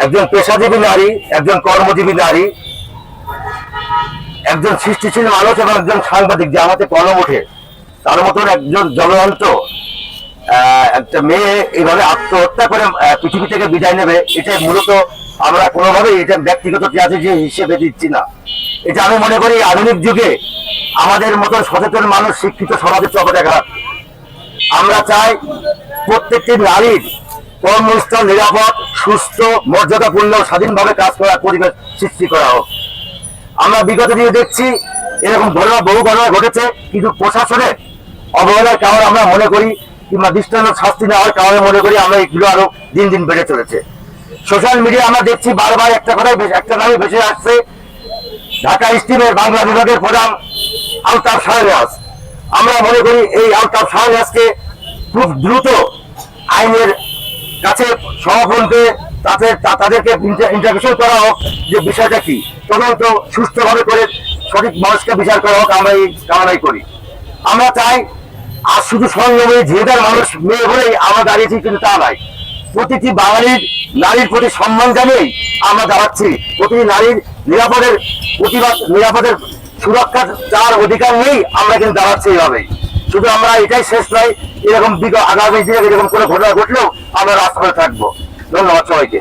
একজন পেশাজীবী নারী, একজন কর্মজীবী নারী, একজন সৃষ্টিশীল মানুষ এবং একজন সাংবাদিক যে আমাদের কলম ওঠে, তার মতন একজন জলন্ত একটা মেয়ে এইভাবে আত্মহত্যা করে পৃথিবী থেকে বিদায় নেবে, এটা মূলত আমরা কোনোভাবেই এটা ব্যক্তিগত যে হিসেবে দিচ্ছি না। এটা আমি মনে করি আধুনিক যুগে আমাদের মতন সচেতন মানুষ, শিক্ষিত সমাজের চোখে আমরা চাই প্রত্যেকটি নারীর কর্মস্থল নিরাপদ, সুস্থ, মর্যাদাপূর্ণ, স্বাধীনভাবে কাজ করার পরিবেশ সৃষ্টি করা হোক। আমরা বিগত দিনে দেখছি এরকম ঘটনা, বহু ঘটনা ঘটেছে, কিন্তু প্রশাসনের অবহেলার কারণে আমরা মনে করি, কিংবা দৃষ্টান্ত শাস্তি না হওয়ার কারণে মনে করি আমরা এগুলো আরো দিন দিন বেড়ে চলেছে। সোশ্যাল মিডিয়া আমরা দেখছি বারবার একটা নামে ভেসে আসছে, ঢাকা স্টিমের বাংলা বিভাগের প্রধান আলতাফ শাহনেওয়াজ। আমরা মনে করি এই আলতাফ শাহনেওয়াজকে খুব দ্রুত আইনের কাছে সমাপনকে তাদেরকে ইন্টারভিউ করা হোক, যে বিষয়টা কি, তদন্ত সুষ্ঠুভাবে করে সঠিক মানুষকে বিচার করা হোক, আমরা এই কামনাই করি। আমরা চাই আর শুধু সংগ্রামী জেদার মানুষ মেয়ে হলেই আমরা দাঁড়িয়েছি, কিন্তু তা নয়। প্রতিটি বাঙালির নারীর প্রতি সম্মান জানিয়েই আমরা দাঁড়াচ্ছি। প্রতিটি নারীর নিরাপদের সুরক্ষা যার অধিকার নেই, আমরা কিন্তু দাঁড়াচ্ছি এইভাবেই। শুধু আমরা এটাই শেষ নয়, এরকম আগামী দিনে এরকম কোনো ঘটনা ঘটলেও আমরা রাস্তায় থাকবো। ধন্যবাদ সবাইকে।